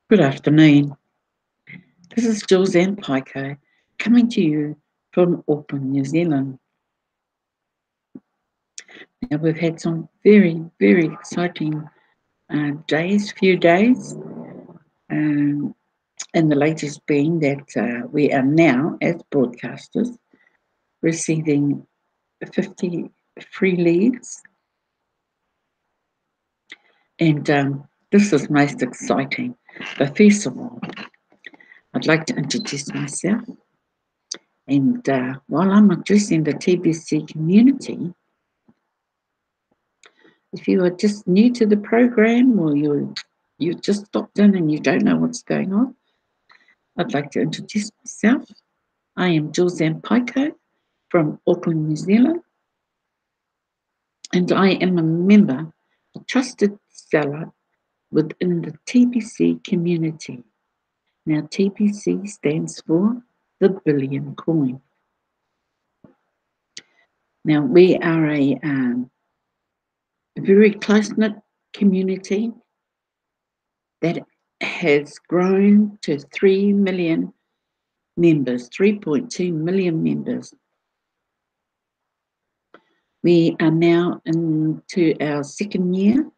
Good afternoon. This is Julz and Paekau coming to you from Auckland, New Zealand. Now, we've had some very, very exciting few days, and the latest being that we are now, as broadcasters, receiving 50 free leads, and this is most exciting. But first of all, I'd like to introduce myself. And while I'm addressing the TBC community, if you are just new to the program or you just stopped in and you don't know what's going on, I'd like to introduce myself. I am Julz Paekau from Auckland, New Zealand, and I am a member, a trusted seller within the TBC community. Now, TBC stands for the Billion Coin. Now, we are a very close-knit community that has grown to 3 million members, 3.2 million members. We are now into our second year,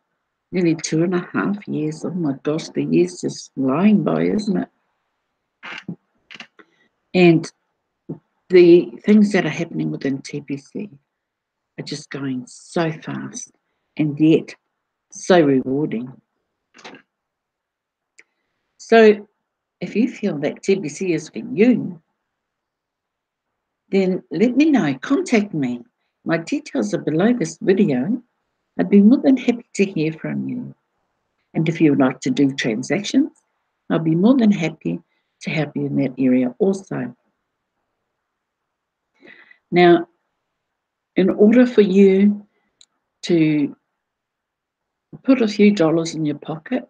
nearly 2.5 years. Oh my gosh, the year's just flying by, isn't it? And the things that are happening within TBC are just going so fast and yet so rewarding. So if you feel that TBC is for you, then let me know. Contact me. My details are below this video. I'd be more than happy to hear from you. And if you would like to do transactions, I'll be more than happy to help you in that area also. Now, in order for you to put a few dollars in your pocket,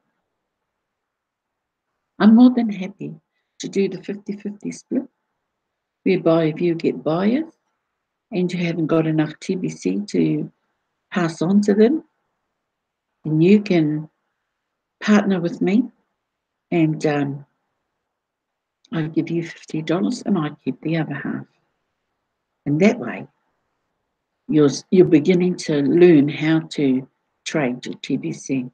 I'm more than happy to do the 50-50 split, whereby if you get buyers and you haven't got enough TBC to pass on to them, then you can partner with me and I give you $50 and I keep the other half. And that way, you're beginning to learn how to trade your TBC.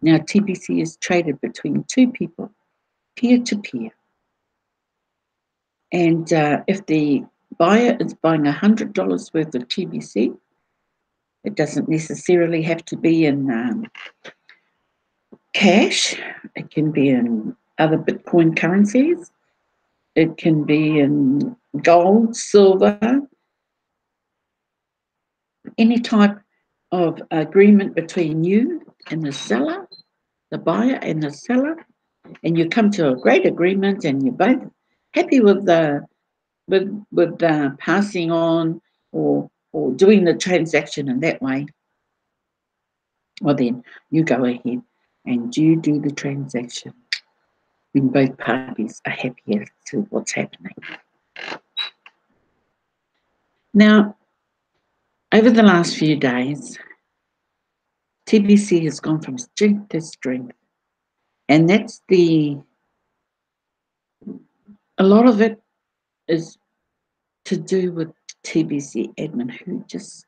Now, TBC is traded between two people, peer-to-peer. And if the buyer is buying $100 worth of TBC, it doesn't necessarily have to be in cash. It can be in other Bitcoin currencies. It can be in gold, silver, any type of agreement between you and the seller, the buyer and the seller, and you come to a great agreement and you're both happy with passing on or doing the transaction in that way, well then you go ahead and you do the transaction when both parties are happy as to what's happening. Now, over the last few days, TBC has gone from strength to strength, and a lot of it is to do with TBC admin who just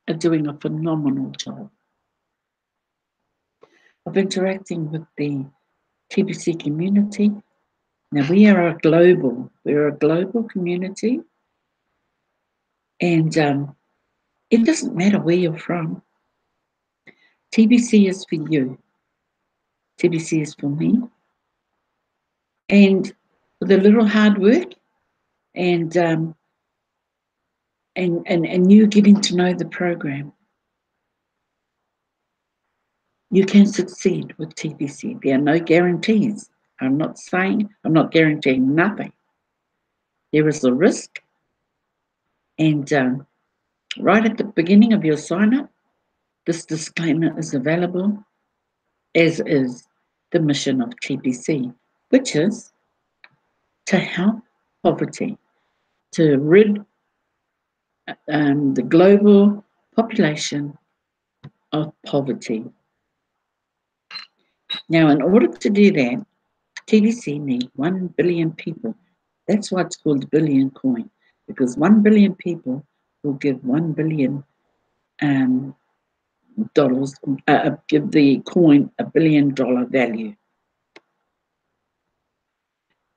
are doing a phenomenal job of interacting with the TBC community. Now we're a global community, and it doesn't matter where you're from. TBC is for you. TBC is for me. And with a little hard work and you getting to know the program, you can succeed with TBC. There are no guarantees. I'm not guaranteeing nothing. There is a risk. And right at the beginning of your sign-up, this disclaimer is available, as is the mission of TBC, which is to help poverty, to rid the global population of poverty. Now, in order to do that, TBC need 1 billion people. That's why it's called the billion coin, because 1 billion people will give 1 billion dollars, give the coin $1 billion value.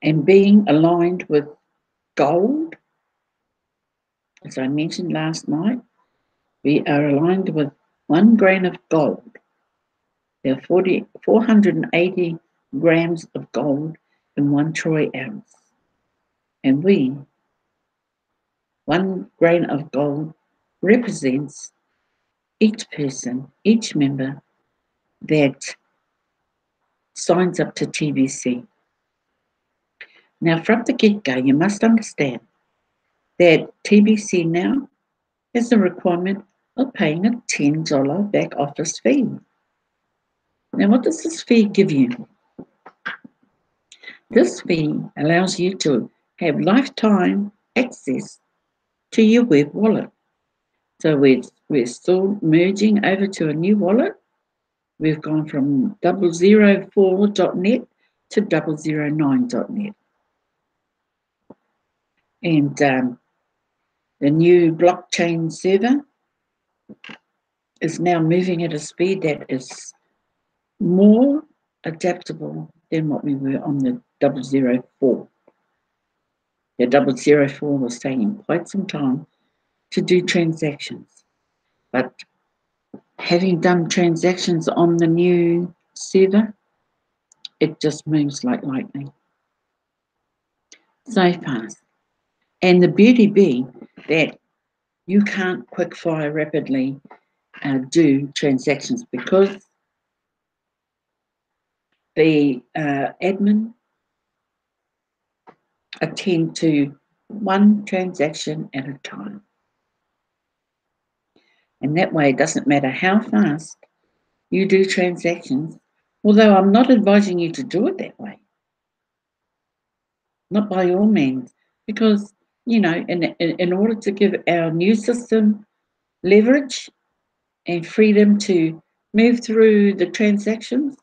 And being aligned with gold, as I mentioned last night, we are aligned with 1 grain of gold. There are 480 grams of gold in 1 troy ounce. And 1 grain of gold represents each person, each member that signs up to TBC. Now, from the get-go, you must understand that TBC now has the requirement of paying a $10 back office fee. Now, what does this fee give you? This fee allows you to have lifetime access to your web wallet. So we're still merging over to a new wallet. We've gone from 004.net to 009.net. And the new blockchain server is now moving at a speed that is more adaptable than what we were on the 004. The 004 was taking quite some time to do transactions. But having done transactions on the new server, it just moves like lightning. So fast. And the beauty being that you can't quick fire rapidly do transactions because the admin attend to one transaction at a time. And that way, it doesn't matter how fast you do transactions, although I'm not advising you to do it that way. Not by all means, because, in order to give our new system leverage and freedom to move through the transactions,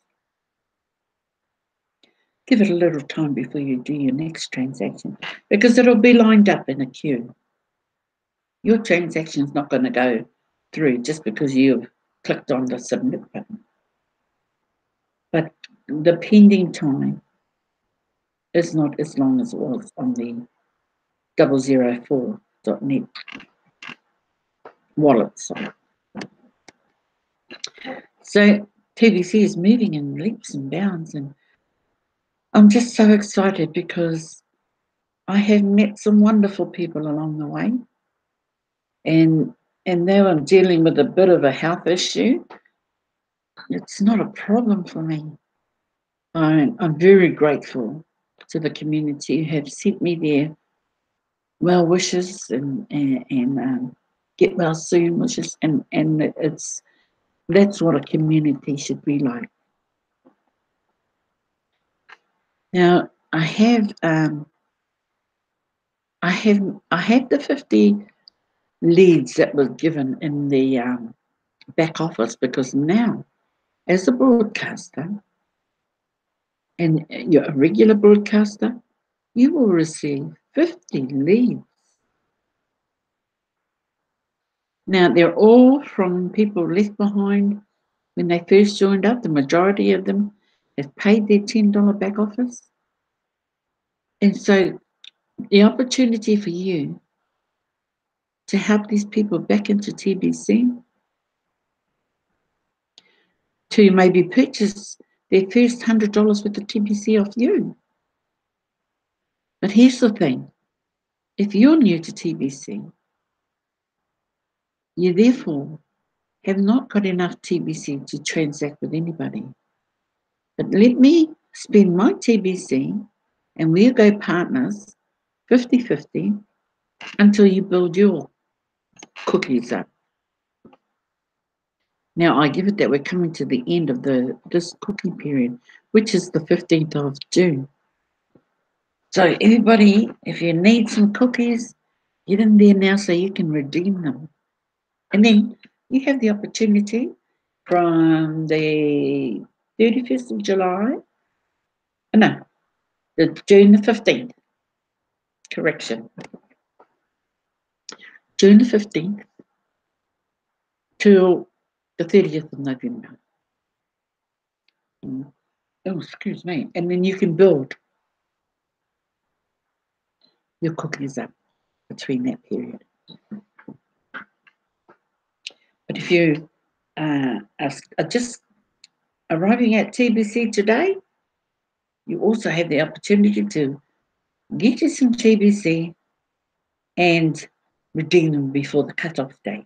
give it a little time before you do your next transaction, because it'll be lined up in a queue. Your transaction's not going to go through just because you've clicked on the submit button. But the pending time is not as long as it was on the 004.net wallet site. So TBC is moving in leaps and bounds, and I'm just so excited because I have met some wonderful people along the way, and now I'm dealing with a bit of a health issue. It's not a problem for me. I'm very grateful to the community who have sent me their well wishes and get well soon wishes, and that's what a community should be like. Now I have the 50 leads that were given in the back office, because now, as a broadcaster, and you're a regular broadcaster, you will receive 50 leads. Now, they're all from people left behind when they first joined up. The majority of them have paid their $10 back office. And so the opportunity for you to help these people back into TBC, to maybe purchase their first $100 worth of TBC off you. But here's the thing. If you're new to TBC, you therefore have not got enough TBC to transact with anybody. But let me spend my TBC and we'll go partners 50-50 until you build your cookies up. Now, I give it that we're coming to the end of this cookie period, which is the 15th of June. So everybody, if you need some cookies, get in there now so you can redeem them. And then you have the opportunity from the 31st of July. No, June the 15th. Correction. June the 15th till the 30th of November. Oh, excuse me. And then you can build your cookies up between that period. But if you are just arriving at TBC today, you also have the opportunity to get you some TBC and redeem them before the cut-off date.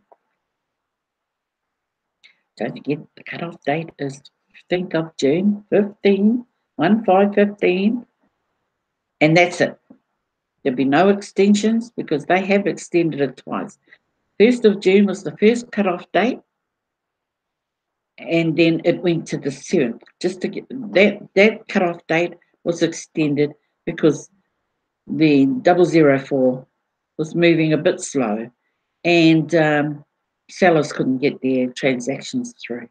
Don't forget, the cut-off date is 15th of June, 15, and that's it. There'll be no extensions because they have extended it twice. 1st of June was the first cut-off date, and then it went to the 7th. Just to get that cut-off date was extended because the 004 was moving a bit slow, and sellers couldn't get their transactions through.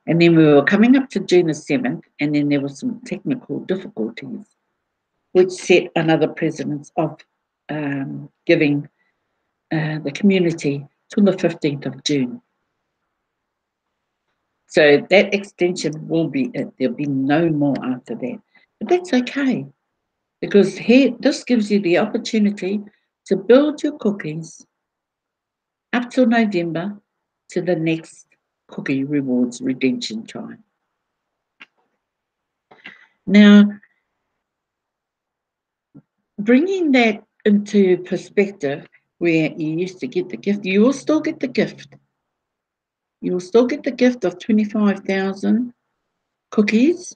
And then we were coming up to June the 7th, and then there were some technical difficulties, which set another precedence of giving the community till the 15th of June. So that extension will be it. There'll be no more after that. But that's okay, because here, this gives you the opportunity to build your cookies up till November to the next cookie rewards redemption time. Now, bringing that into perspective, where you used to get the gift, you will still get the gift. You will still get the gift of 25,000 cookies,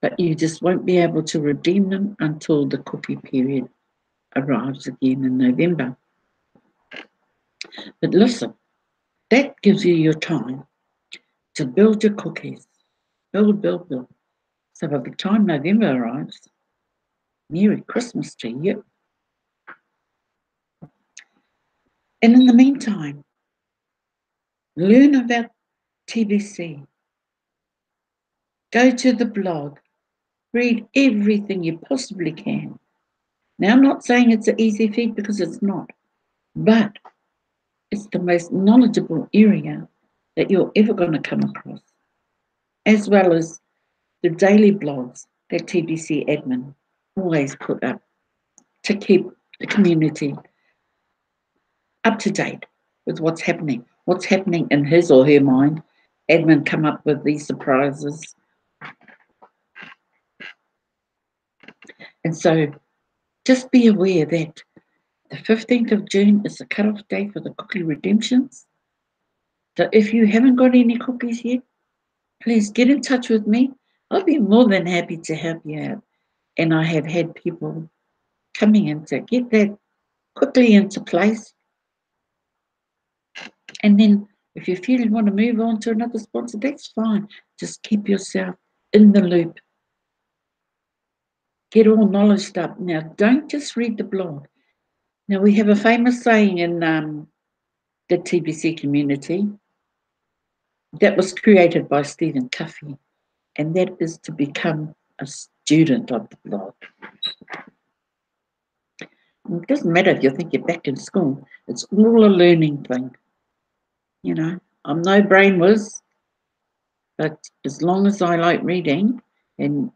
but you just won't be able to redeem them until the cookie period arrives again in November. But listen, that gives you your time to build your cookies. Build. So by the time November arrives, Merry Christmas to you. And in the meantime, learn about TBC. Go to the blog. Read everything you possibly can. Now, I'm not saying it's an easy feat because it's not, but it's the most knowledgeable area that you're ever going to come across, as well as the daily blogs that TBC admin always put up to keep the community up to date with what's happening in his or her mind. Admin come up with these surprises. And so just be aware that the 15th of June is the cut-off date for the cookie redemptions. So if you haven't got any cookies yet, please get in touch with me. I'll be more than happy to help you out. And I have had people coming in to get that quickly into place. And then if you feel you want to move on to another sponsor, that's fine. Just keep yourself in the loop. Get all knowledge up. Now, don't just read the blog. Now, we have a famous saying in the TBC community that was created by Stephen Cuffey, and that is to become a student of the blog. It doesn't matter if you think you're back in school. It's all a learning thing. You know, I'm no brain whiz, but as long as I like reading, and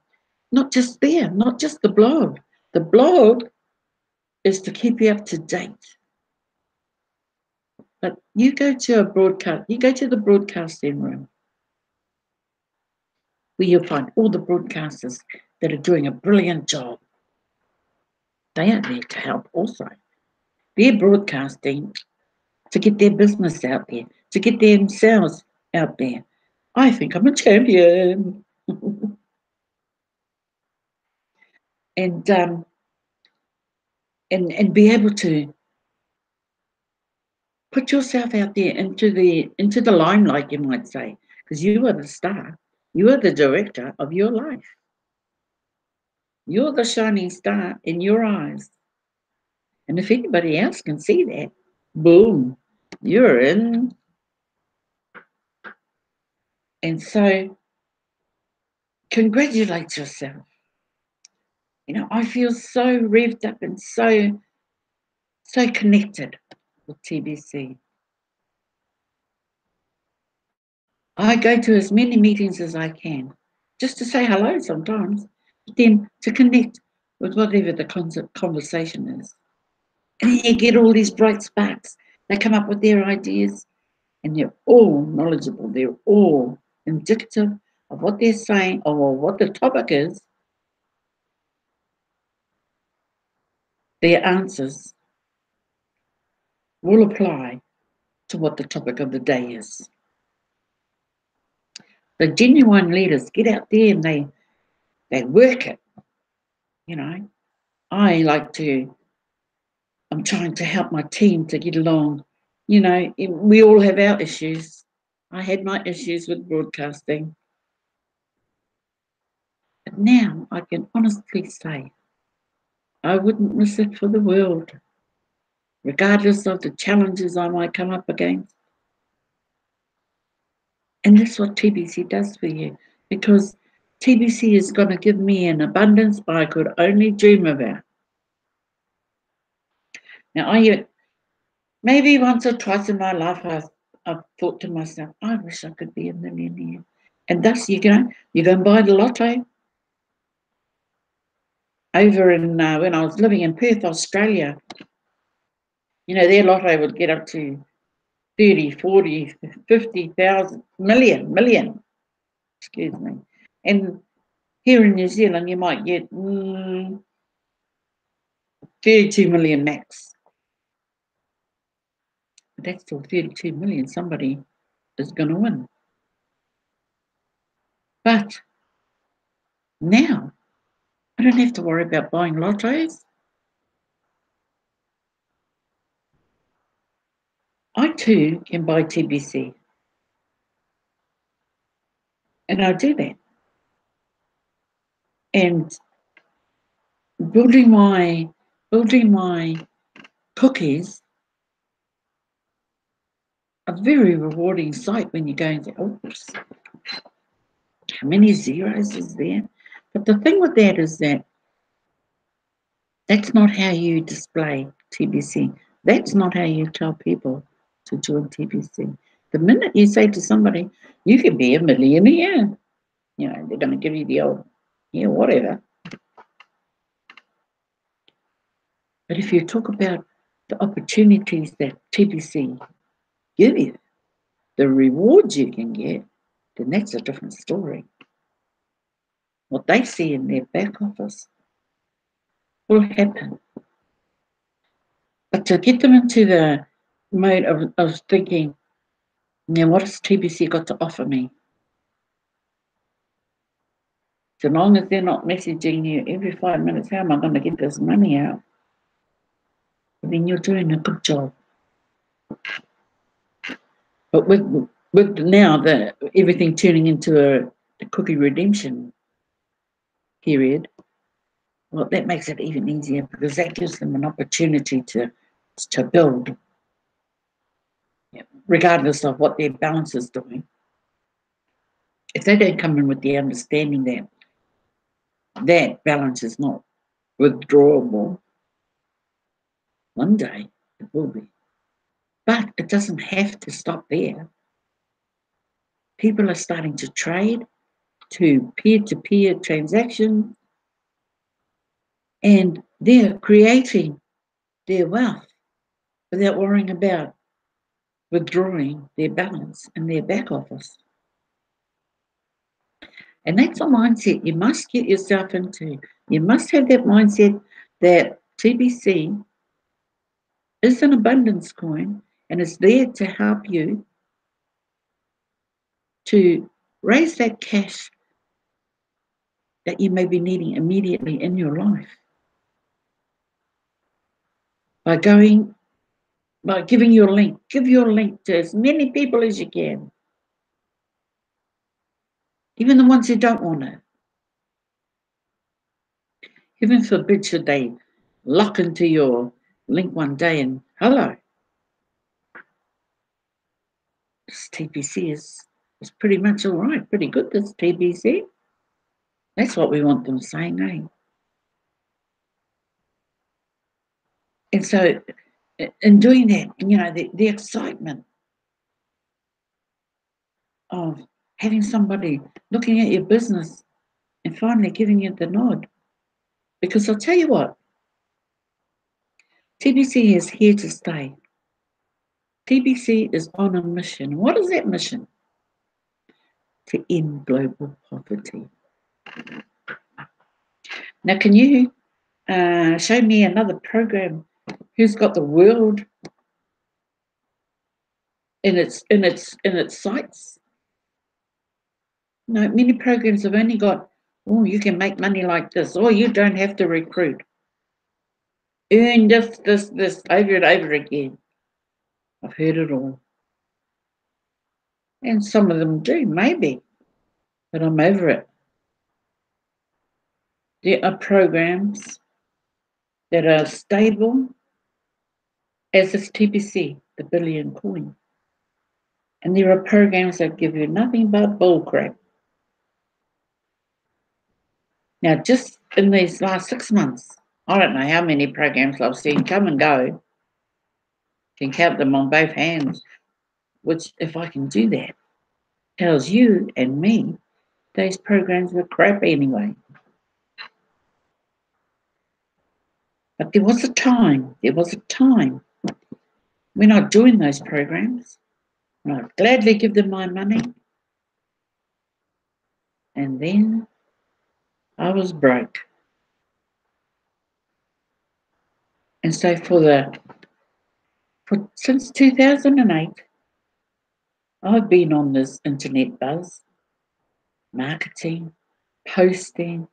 not just the blog. The blog is to keep you up to date. But you go to the broadcasting room, where you'll find all the broadcasters that are doing a brilliant job. They are there to help also. They're broadcasting to get their business out there, to get themselves out there. I think I'm a champion. and be able to put yourself out there into the limelight, you might say, because you are the star. You are the director of your life. You're the shining star in your eyes. And if anybody else can see that, boom, you're in And so congratulate yourself. You know, I feel so revved up and so connected with TBC. I go to as many meetings as I can, just to say hello sometimes, but then to connect with whatever the conversation is. And then you get all these bright sparks. They come up with their ideas, and they're all knowledgeable. They're all indicative of what they're saying or what the topic is. Their answers will apply to what the topic of the day is. The genuine leaders get out there and they work it. You know, I'm trying to help my team to get along. You know, we all have our issues. I had my issues with broadcasting. But now I can honestly say I wouldn't miss it for the world, regardless of the challenges I might come up against. And that's what TBC does for you, because TBC is going to give me an abundance I could only dream about. Now, maybe once or twice in my life I've thought to myself, I wish I could be a millionaire. And thus, you go and buy the lotto. Over in when I was living in Perth, Australia, you know, their lotto would get up to 30, 40, 50,000, million, excuse me. And here in New Zealand, you might get 32 million max. But that's still 32 million somebody is going to win. But now, I don't have to worry about buying lottos. I too can buy TBC. And I do that. And building my cookies, a very rewarding sight when you go and say, oops, how many zeros is there? But the thing with that is that that's not how you display TBC. That's not how you tell people to join TBC. The minute you say to somebody, you can be a millionaire, you know, they're going to give you the old, yeah, whatever. But if you talk about the opportunities that TBC give you, the rewards you can get, then that's a different story. What they see in their back office will happen. But to get them into the mode of thinking, now what has TBC got to offer me? So long as they're not messaging you every 5 minutes, how am I going to get this money out? Then you're doing a good job. But with now everything turning into a cookie redemption period, well, that makes it even easier, because that gives them an opportunity to build, regardless of what their balance is doing. If they don't come in with the understanding that that balance is not withdrawable, one day it will be. But it doesn't have to stop there. People are starting to trade to peer-to-peer transactions, and they're creating their wealth without worrying about withdrawing their balance in their back office. And that's a mindset you must get yourself into. You must have that mindset that TBC is an abundance coin and is there to help you to raise that cash that you may be needing immediately in your life. By giving your link. Give your link to as many people as you can. Even the ones who don't want it. Heaven forbid should they lock into your link one day and, hello, this TBC is It's pretty much all right, pretty good, this TBC. That's what we want them saying, eh? And so, in doing that, the excitement of having somebody looking at your business and finally giving you the nod. Because I'll tell you what, TBC is here to stay. TBC is on a mission. What is that mission? To end global poverty. Now, can you show me another program who's got the world in its sights? No, many programs have only got, oh, you can make money like this, or you don't have to recruit. Earn this over and over again. I've heard it all. And some of them do, maybe, but I'm over it. There are programs that are stable as this TBC, the billion coin. And there are programs that give you nothing but bullcrap. Now, just in these last 6 months, I don't know how many programs I've seen come and go. Can count them on both hands, which, if I can do that, tells you and me those programs were crap anyway. But there was a time when I joined those programs, and I'd gladly give them my money, and then I was broke. And so since 2008, I've been on this internet buzz, marketing, posting,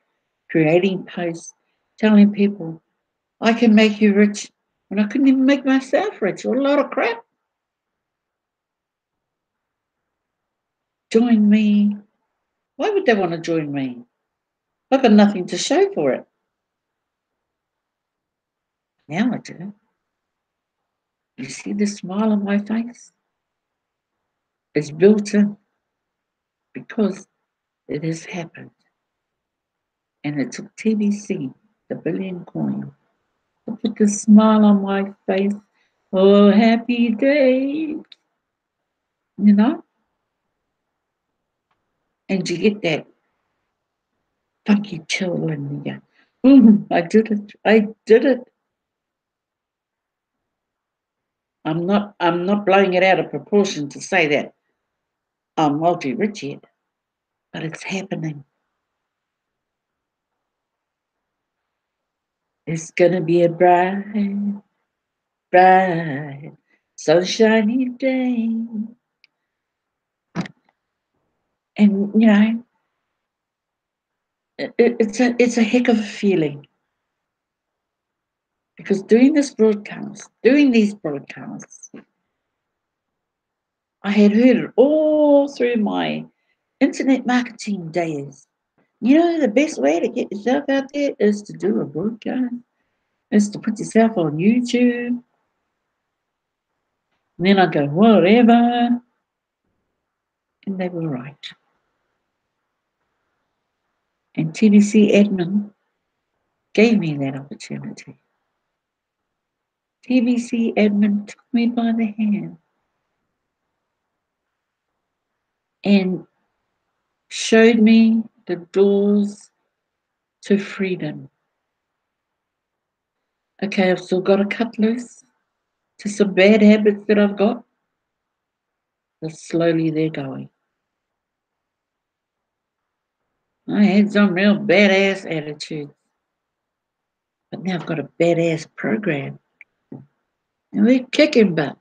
creating posts, telling people I can make you rich when I couldn't even make myself rich. What a lot of crap. Join me. Why would they want to join me? I've got nothing to show for it. Now I do. You see the smile on my face? It's built in because it has happened. And it took TBC, the billion coin, to put the smile on my face. Oh, happy day. You know? And you get that funky chill in you. I did it. I did it. I'm not blowing it out of proportion to say that I'm multi-rich yet, but it's happening. It's gonna be a bright, bright, sunshiny day. And it's a heck of a feeling. Because doing these broadcasts, I had heard it all through my internet marketing days. The best way to get yourself out there is to do a broadcast, is to put yourself on YouTube. And then I go, whatever. And they were right. And TBC admin gave me that opportunity. TBC admin took me by the hand and showed me the doors to freedom. Okay, I've still got to cut loose to some bad habits that I've got, but slowly they're going. I had some real badass attitudes, but now I've got a badass program, and we're kicking butt.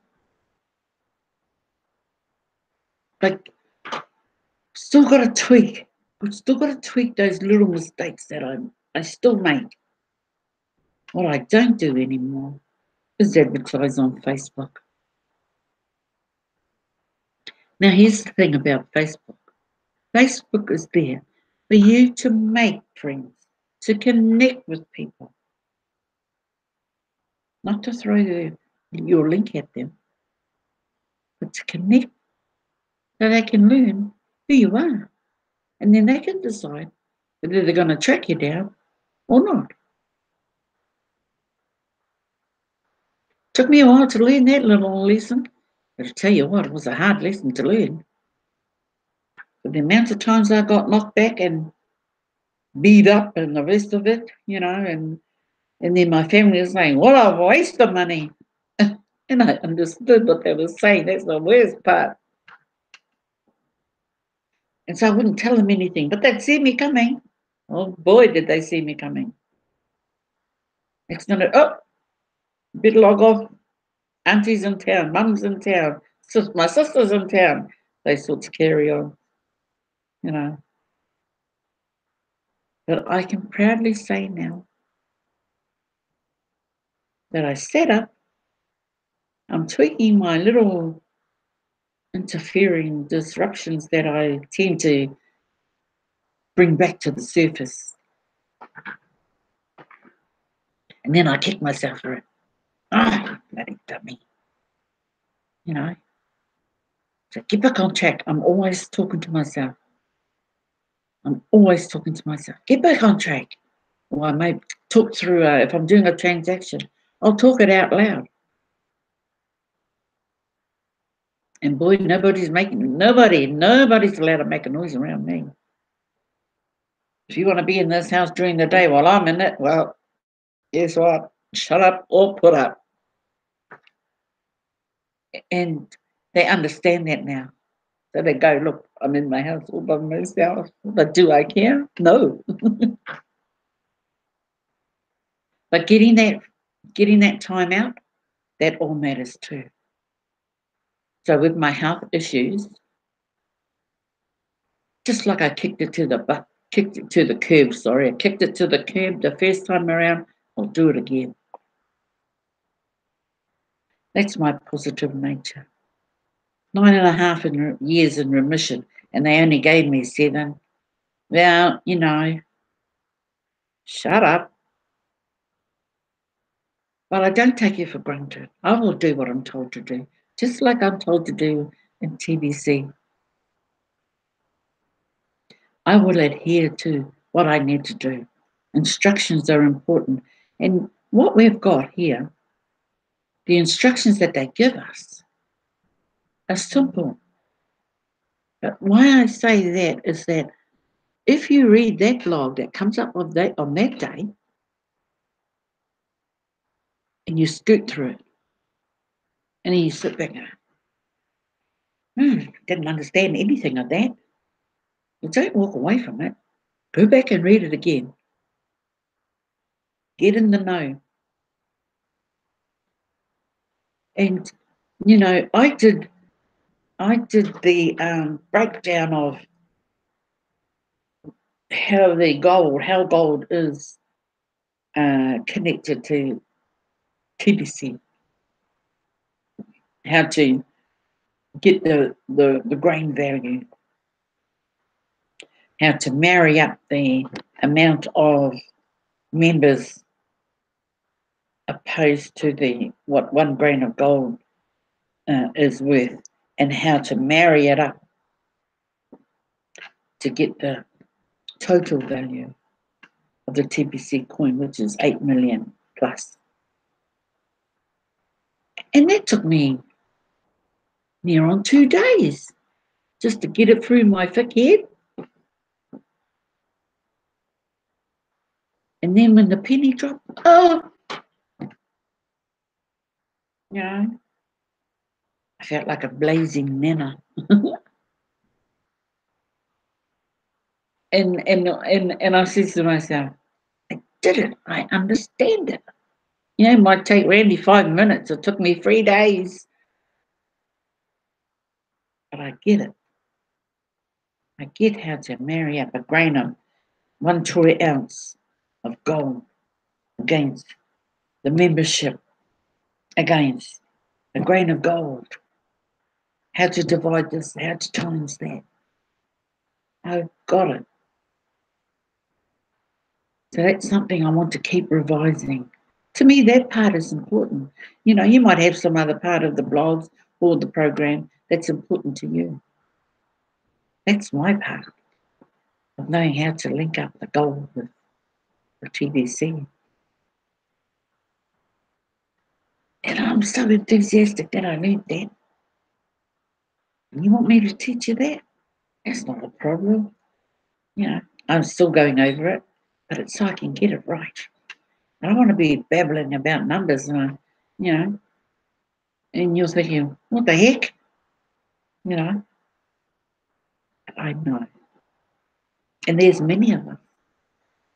But still got to tweak. We've still got to tweak those little mistakes that I still make. What I don't do anymore is advertise on Facebook. Now, here's the thing about Facebook. Facebook is there for you to make friends, to connect with people, not to throw your link at them, but to connect so they can learn who you are. And then they can decide whether they're going to track you down or not. Took me a while to learn that little lesson. But I tell you what, it was a hard lesson to learn. But the amount of times I got knocked back and beat up and the rest of it, and then my family was saying, what a waste of money. And I understood what they were saying. That's the worst part. And so I wouldn't tell them anything, but they'd see me coming. Oh boy, did they see me coming. Next minute, better log off. Auntie's in town, mum's in town, my sister's in town. They sorts carry on, But I can proudly say now that I set up, I'm tweaking my little interfering disruptions that I tend to bring back to the surface. And then I kick myself for it. Bloody dummy. So get back on track. I'm always talking to myself. Get back on track. Or I may talk through, if I'm doing a transaction, I'll talk it out loud. And boy, nobody's allowed to make a noise around me. If you want to be in this house during the day while I'm in it, well, guess what? Shut up or put up. And they understand that now. So they go, look, I'm in my house all by myself. But do I care? No. But getting that time out, that all matters too. So with my health issues, just like I kicked it to the curb, I kicked it to the curb the first time around, I'll do it again. That's my positive nature. 9.5 years in remission, and they only gave me 7. Well, shut up. But I don't take you for granted. I will do what I'm told to do, just like I'm told to do in TBC. I will adhere to what I need to do. Instructions are important. And what we've got here, the instructions that they give us are simple. But why I say that is that if you read that blog that comes up on that day, and you scoot through it, and then you sit back and go, didn't understand anything of that. Well, don't walk away from it. Go back and read it again. Get in the know. And, I did the breakdown of how gold is connected to TBC, how to get the grain value, how to marry up the amount of members opposed to what 1 grain of gold is worth, and how to marry it up to get the total value of the TBC coin, which is 8 million plus. And that took me near on 2 days just to get it through my thick head. And then when the penny dropped, I felt like a blazing nana. and I said to myself, I did it. I understand it. It might take Randy 5 minutes. It took me 3 days. But I get it. I get how to marry up a grain of 1 troy ounce of gold against the membership, against a grain of gold. How to divide this, how to times that. I've got it. So that's something I want to keep revising. To me, that part is important. You might have some other part of the blogs or the program that's important to you. That's my part of knowing how to link up the gold with the TBC. And I'm so enthusiastic that I learned that. And you want me to teach you that? That's not a problem. You know, I'm still going over it, but it's so I can get it right. I don't want to be babbling about numbers and and you're thinking, what the heck? You know, I know. And there's many of them.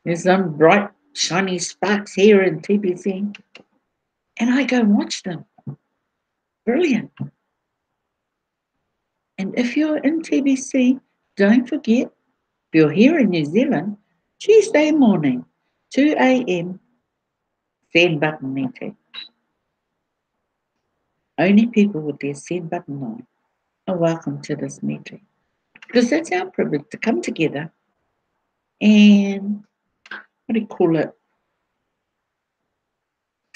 There's some bright, shiny sparks here in TBC. And I go and watch them. Brilliant. And if you're in TBC, don't forget, if you're here in New Zealand, Tuesday morning, 2 a.m., send button meeting. Only people with their send button on are welcome to this meeting. Because that's our privilege to come together and, what do you call it,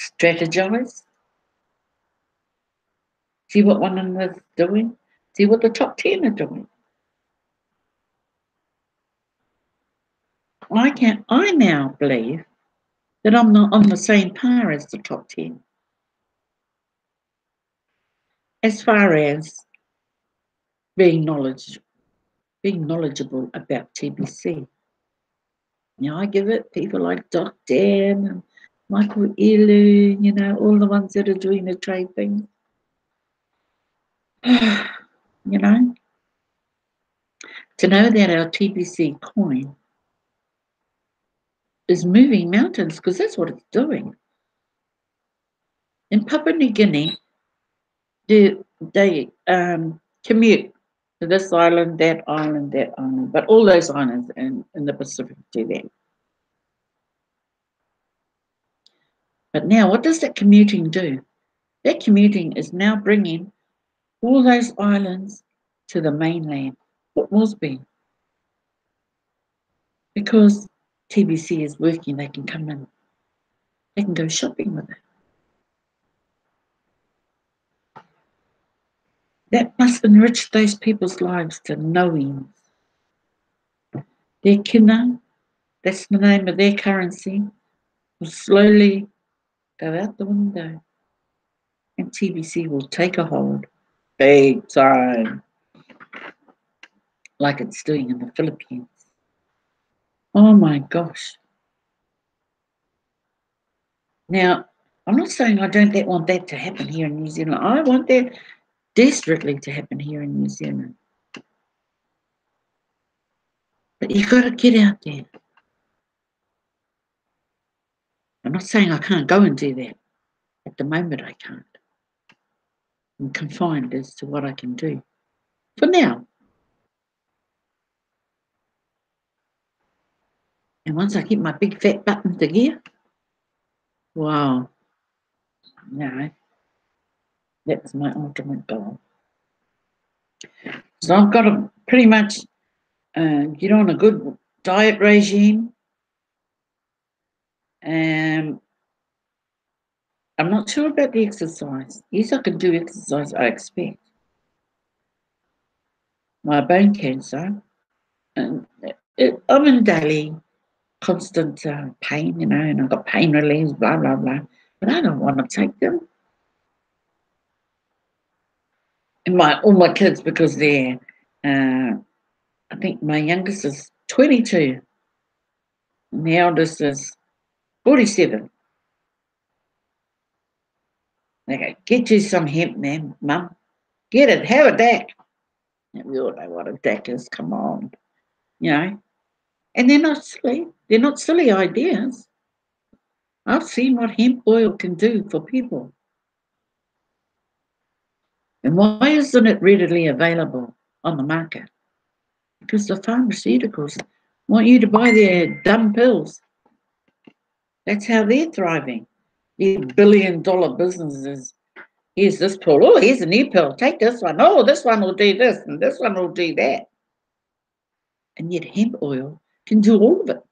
strategize. See what one another's doing. See what the top 10 are doing. I now believe that I'm not on the same par as the top 10 as far as being knowledgeable about TBC. I give it people like Doc Dan and Michael Elu, all the ones that are doing the trade things. To know that our TBC coin is moving mountains, because that's what it's doing. In Papua New Guinea, they commute to this island, that island, but all those islands in the Pacific do that. But now, what does that commuting do? That commuting is now bringing all those islands to the mainland, what was being. Because TBC is working, they can come in. They can go shopping with it. That must enrich those people's lives to knowing. Their kina, that's the name of their currency, will slowly go out the window. And TBC will take a hold, big time, like it's doing in the Philippines. Oh my gosh. Now, I'm not saying I don't want that to happen here in New Zealand. I want that desperately to happen here in New Zealand. But you've got to get out there. I'm not saying I can't go and do that. At the moment, I can't. I'm confined as to what I can do. For now. And once I get my big fat butt into gear, wow. No. That was my ultimate goal. So I've got to pretty much get on a good diet regime. I'm not sure about the exercise. Yes, I can do exercise, I expect. My bone cancer, I'm in daily constant pain, and I've got pain reliefs, blah, blah, blah. But I don't want to take them. And all my kids, because they're, I think my youngest is 22, and the eldest is 47. They go, get you some hemp, man, Mum. Get it, have a DAC. And we all know what a DAC is, come on. And they're not silly. They're not silly ideas. I've seen what hemp oil can do for people. And why isn't it readily available on the market? Because the pharmaceuticals want you to buy their dumb pills. That's how they're thriving. These billion-dollar businesses. Here's this pill. Oh, here's a new pill. Take this one. Oh, this one will do this, and this one will do that. And yet hemp oil can do all of it.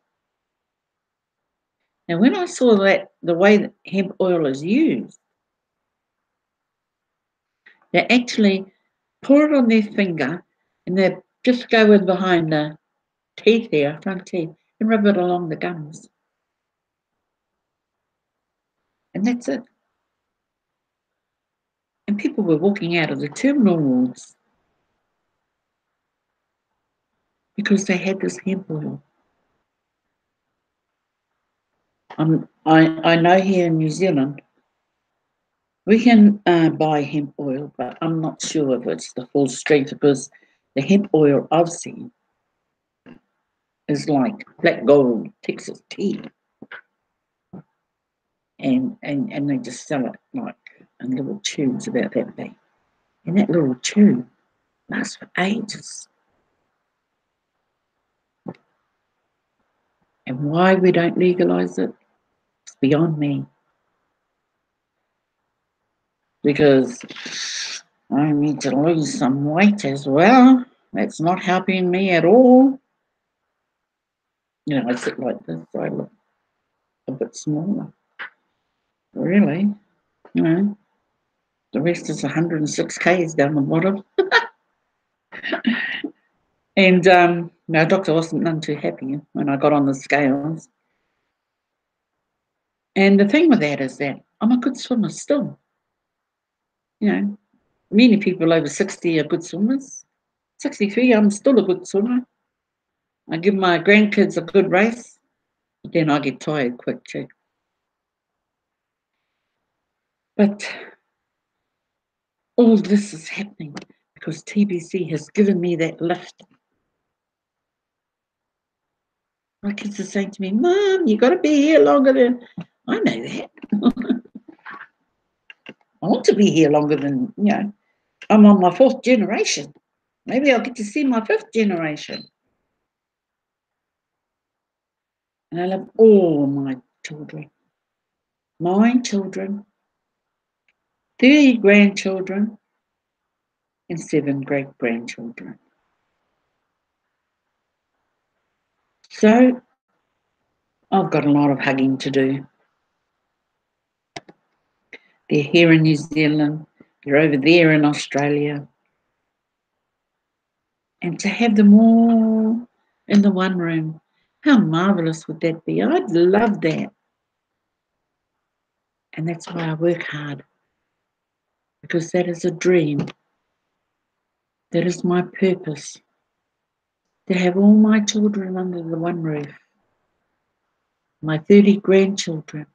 Now, when I saw that, the way that hemp oil is used, they actually pour it on their finger and they Just go in behind the teeth here, front teeth, and rub it along the gums. And that's it. And people were walking out of the terminal wards because they had this hemp oil. I know here in New Zealand we can buy hemp oil, but I'm not sure if it's the full strength because the hemp oil I've seen is like black gold Texas tea, and they just sell it like in little tubes about that big, and that little tube lasts for ages. And why we don't legalise it, it's beyond me. Because I need to lose some weight as well. That's not helping me at all. You know, I sit like this, so I look a bit smaller. Really, you know, the rest is 106 k's down the bottom. And my doctor wasn't none too happy when I got on the scales. And the thing with that is that I'm a good swimmer still. You know, many people over 60 are good swimmers. 63, I'm still a good swimmer. I give my grandkids a good race, but then I get tired quick too. But all this is happening because TBC has given me that lift. My kids are saying to me, Mom, you got to be here longer than... I know that. I want to be here longer than, you know, I'm on my 4th generation. Maybe I'll get to see my 5th generation. And I love all my children. My children, 30 grandchildren, and 7 great-grandchildren. So I've got a lot of hugging to do. They're here in New Zealand. They're over there in Australia. And to have them all in the one room, how marvellous would that be? I'd love that. And that's why I work hard, because that is a dream. That is my purpose, to have all my children under the one roof, my 30 grandchildren.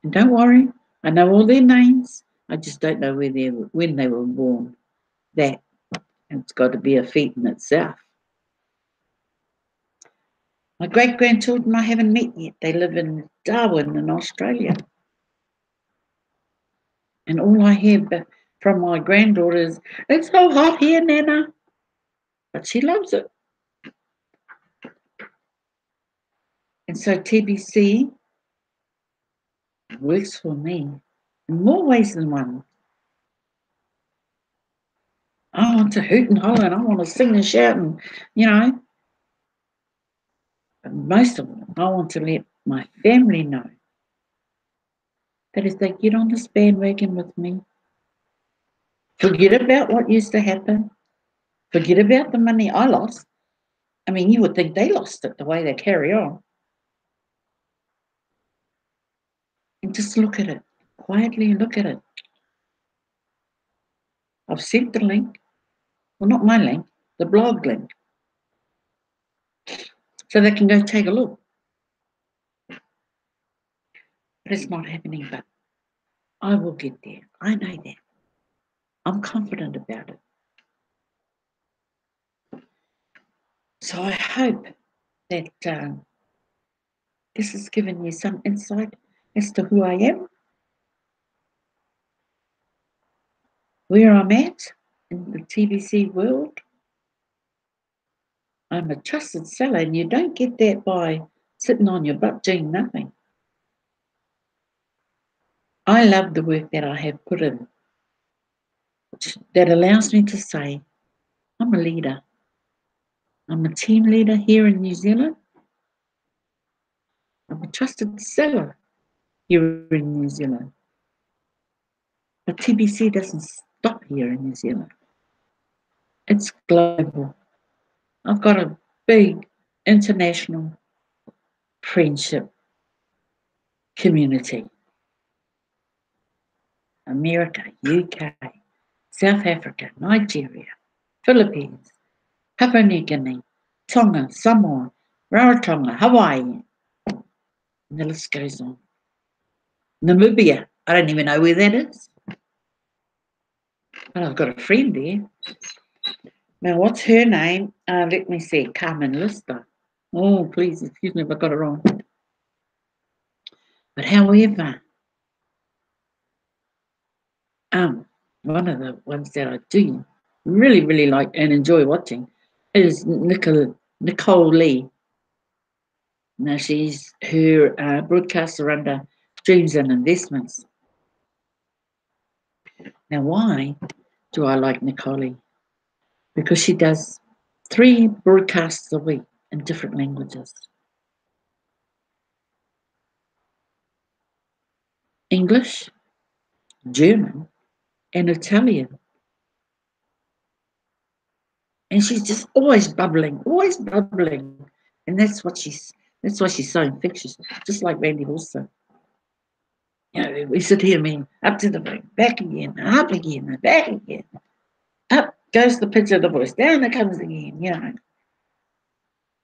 And don't worry, I know all their names. I just don't know when they were born. That, and it's got to be a feat in itself. My great-grandchildren I haven't met yet. They live in Darwin in Australia. And all I hear from my granddaughter is, it's so hot here, Nana. But she loves it. And so TBC works for me in more ways than one. I want to hoot and holler and I want to sing and shout and, you know. But most of all, I want to let my family know that if they get on this bandwagon with me, forget about what used to happen, forget about the money I lost. I mean, you would think they lost it the way they carry on. And just look at it, quietly look at it. I've sent the link, well, not my link, the blog link, so they can go take a look. But it's not happening, but I will get there. I know that. I'm confident about it. So I hope that this has given you some insight as to who I am, where I'm at in the TBC world. I'm a trusted seller, and you don't get that by sitting on your butt doing nothing. I love the work that I have put in, that allows me to say, I'm a leader. I'm a team leader here in New Zealand. I'm a trusted seller here in New Zealand. But TBC doesn't stop here in New Zealand. It's global. I've got a big international friendship community. America, UK, South Africa, Nigeria, Philippines, Papua New Guinea, Tonga, Samoa, Rarotonga, Hawaii, and the list goes on. Namibia, I don't even know where that is, but I've got a friend there. Now, what's her name? Let me see, Carmen Lister. Oh, please, excuse me if I got it wrong. But however, one of the ones that I do really, really like and enjoy watching is Nicole Lee. Now, her broadcasts are under Dreams and Investments. Now, why do I like Nicole Lee? Because she does 3 broadcasts a week in different languages. English, German, and Italian. And she's just always bubbling. And that's why she's so infectious, just like Randy Wilson. You know, we sit here, up to the back again, up again, back again. Up goes the pitch of the voice, down it comes again, you know.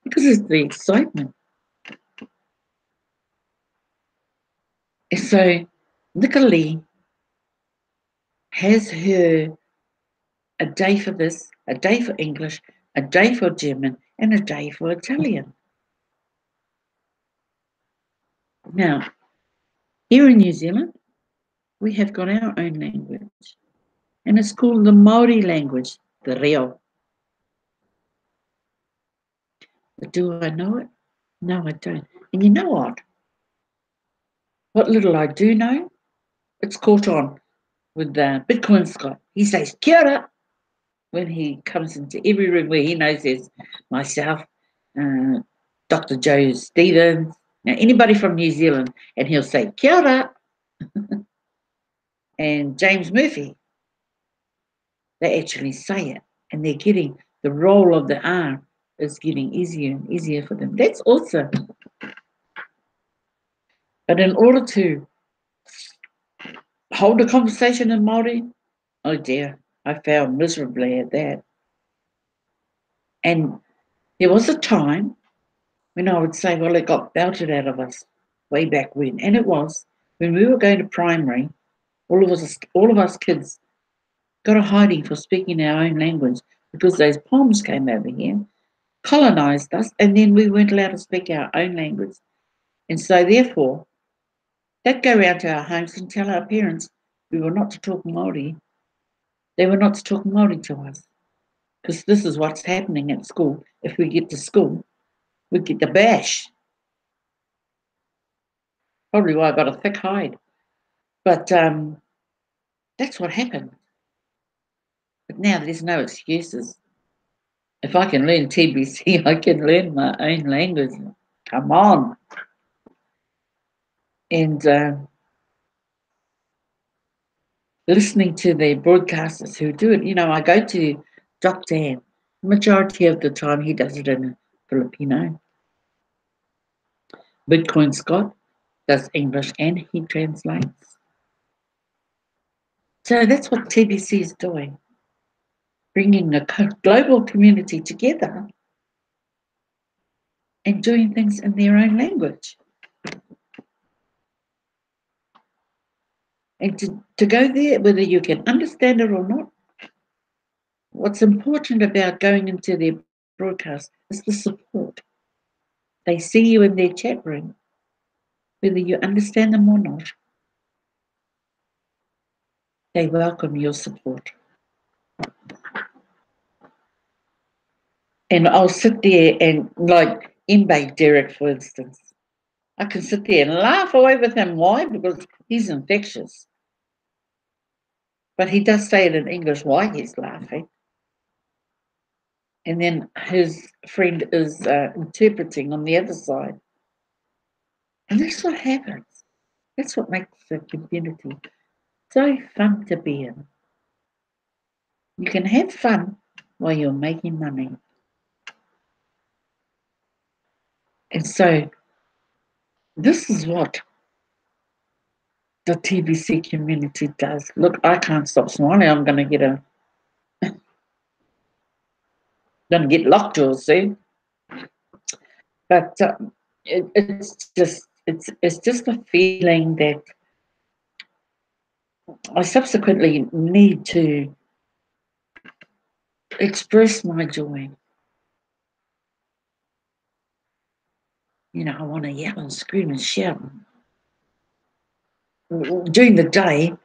Because it's the excitement. And so Nicolee has her a day for this, a day for English, a day for German, and a day for Italian. Now, here in New Zealand, we have got our own language, and it's called the Māori language, the reo. But do I know it? No, I don't. And you know what? What little I do know, it's caught on with Bitcoin Scott. He says, kia ora, when he comes into every room where he knows there's myself, Dr. Joe Stevens, now anybody from New Zealand, and he'll say, kia ora. And James Murphy, they actually say it, and they're getting the roll of the R is getting easier and easier for them. That's awesome. But in order to hold a conversation in Māori, oh dear, I failed miserably at that. And there was a time when I would say, well, it got belted out of us way back when. And it was when we were going to primary, all of us kids got a hiding for speaking our own language because those Poms came over here, colonised us, and then we weren't allowed to speak our own language. And so therefore, they'd go round to our homes and tell our parents we were not to talk Māori. They were not to talk Māori to us because this is what's happening at school. If we get to school, we get the bash. Probably why I got a thick hide. But that's what happened. But now there's no excuses. If I can learn TBC, I can learn my own language. Come on. And listening to the broadcasters who do it, you know, I go to Doc Dan. Majority of the time he does it in Filipino. Bitcoin Scott does English and he translates. So that's what TBC is doing, bringing a global community together and doing things in their own language. And to go there, whether you can understand it or not, what's important about going into their broadcast is the support. They see you in their chat room, whether you understand them or not. They welcome your support. And I'll sit there and, like Mbae Derek, for instance, I can sit there and laugh away with him. Why? Because he's infectious. But he does say it in English why he's laughing. And then his friend is interpreting on the other side. And that's what happens. That's what makes the community so fun to be in. You can have fun while you're making money. And so this is what the TBC community does. Look, I can't stop smiling. I'm going to get lockjaw soon. But it's just a feeling that I subsequently need to express my joy. I want to yell and scream and shout. During the day,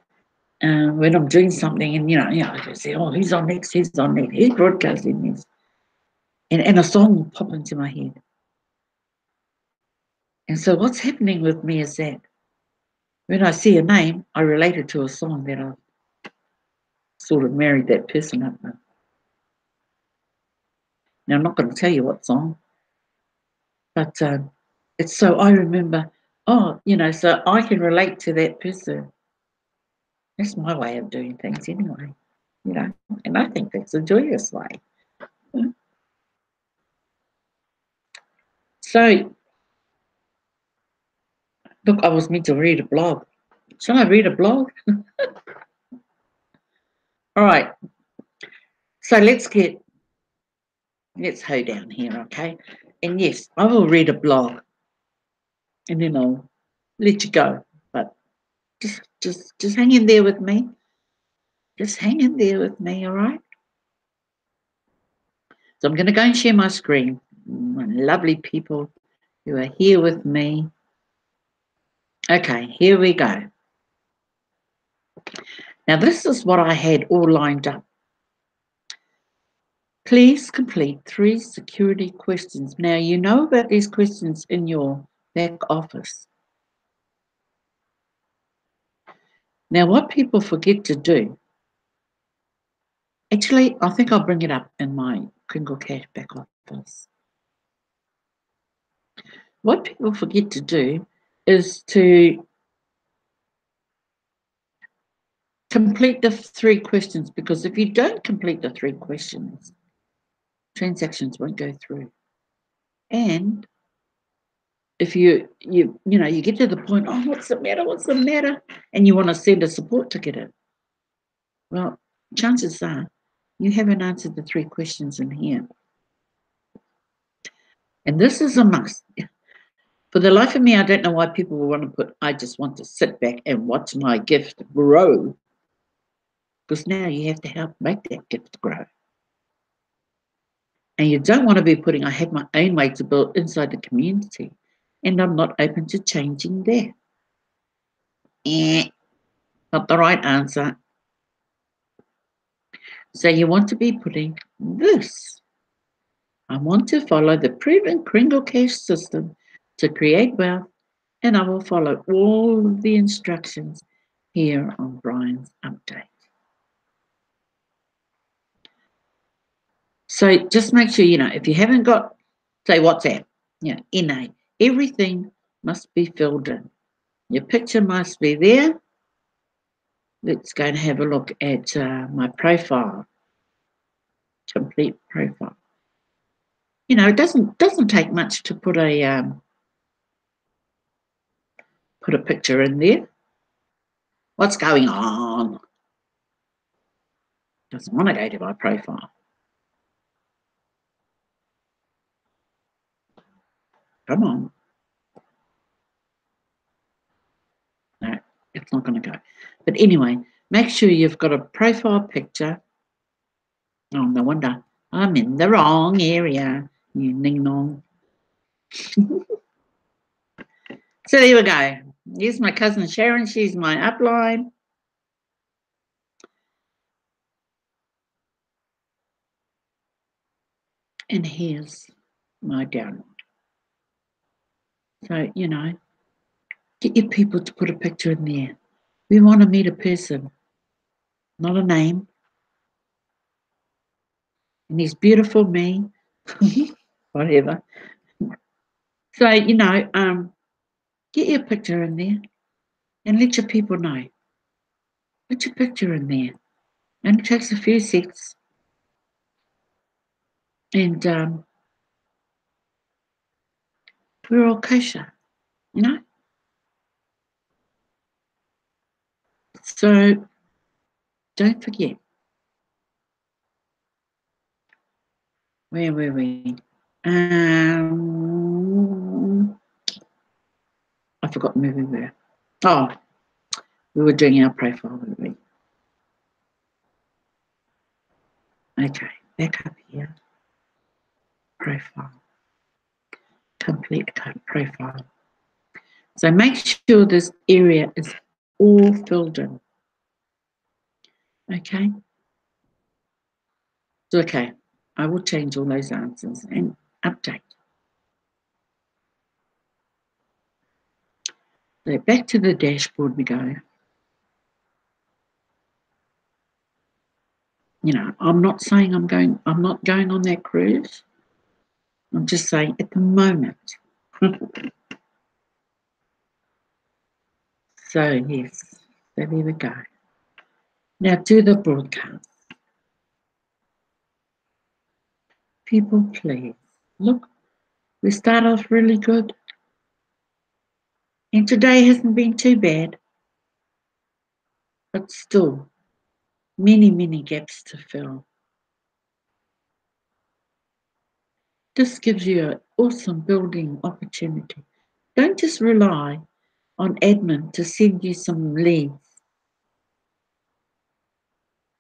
when I'm doing something, and I just say, "Oh, who's on next? Who's on next? Who's broadcasting this?" And a song will pop into my head. And so what's happening with me is that when I see a name, I relate it to a song that I've sort of married that person up with. Now, I'm not going to tell you what song, but it's so I remember, so I can relate to that person. That's my way of doing things anyway, and I think that's a joyous way. So, look, I was meant to read a blog. Shall I read a blog? All right. So let's hoe down here, okay? And yes, I will read a blog, and then I'll let you go. But just hang in there with me. Just hang in there with me, all right? So I'm going to go and share my screen. My lovely people who are here with me. Okay, here we go. Now, this is what I had all lined up. Please complete 3 security questions. Now, you know about these questions in your back office. Now, what people forget to do, actually, I think I'll bring it up in my Kringle Cash back office. What people forget to do is to complete the 3 questions, because if you don't complete the 3 questions, transactions won't go through. And if you get to the point, oh, what's the matter? And you want to send a support ticket in. Well, chances are you haven't answered the 3 questions in here. And this is a must. For the life of me, I don't know why people will want to put, I just want to sit back and watch my gift grow. Because now you have to help make that gift grow. And you don't want to be putting, I have my own way to build inside the community, and I'm not open to changing that. Not the right answer. So you want to be putting this. I want to follow the proven Kringle Cash system to create wealth, and I will follow all of the instructions here on Brian's update. So just make sure, if you haven't got, say, WhatsApp, NA, everything must be filled in. Your picture must be there. Let's go and have a look at my profile, complete profile. It doesn't take much to put a picture in there. What's going on? Doesn't want to go to my profile. Come on. No, it's not going to go. But anyway, make sure you've got a profile picture. Oh, no wonder. I'm in the wrong area. You ning nong. So there we go. Here's my cousin Sharon. She's my upline. And here's my download. So, get your people to put a picture in there. We want to meet a person, not a name. And he's beautiful, me, whatever. So, get your picture in there and let your people know. Put your picture in there. And it takes a few seconds. And we're all kosher, you know? So don't forget, where were we? I forgot where we were. Oh, we were doing our profile, weren't we? Okay, back up here. Profile. Complete profile. So make sure this area is all filled in. Okay? So, okay, I will change all those answers and update. So back to the dashboard we go. You know, I'm not saying I'm not going on that cruise. I'm just saying at the moment. So yes, so there we go. Now do the broadcast. People, please. Look, we start off really good. And today hasn't been too bad. But still, many, many gaps to fill. This gives you an awesome building opportunity. Don't just rely on admin to send you some leads.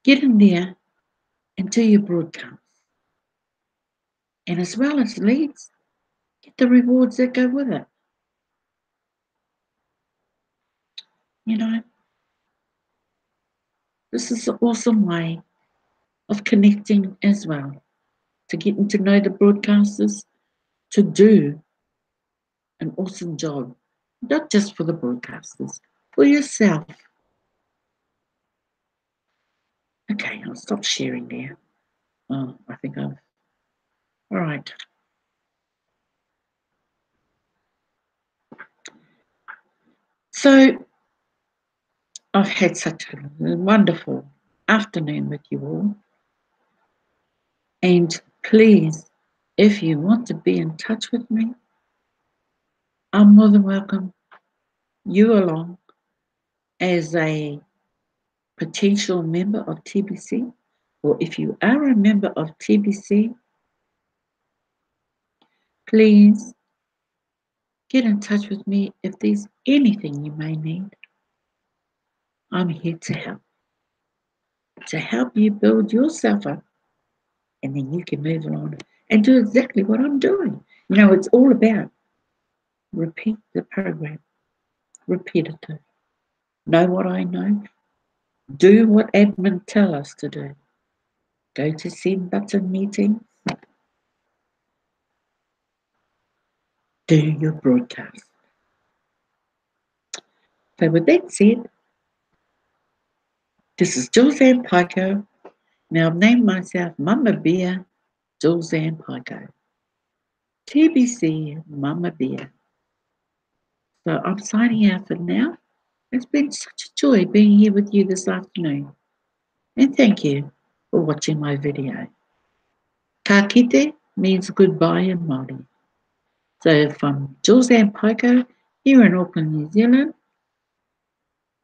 Get in there and do your broadcast. And as well as leads, get the rewards that go with it. You know, this is an awesome way of connecting as well, to getting to know the broadcasters, to do an awesome job, not just for the broadcasters, for yourself. Okay, I'll stop sharing there. Oh, I think I've... All right. So I've had such a wonderful afternoon with you all. And please, if you want to be in touch with me, I'm more than welcome you along as a potential member of TBC, or if you are a member of TBC, please get in touch with me if there's anything you may need. I'm here to help you build yourself up, and then you can move on and do exactly what I'm doing. You know, it's all about repeat the program, repetitive. Know what I know, do what admin tell us to do. Go to send button meetings, do your broadcast. So with that said, this is Julz and Paekau. Now I've named myself Mama Bear, Julz and Paekau. TBC Mama Bear. So I'm signing out for now. It's been such a joy being here with you this afternoon. And thank you for watching my video. Ka kite means goodbye in Māori. So from Julz and Paekau here in Auckland, New Zealand,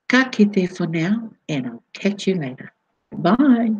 ka kite for now, and I'll catch you later. Bye.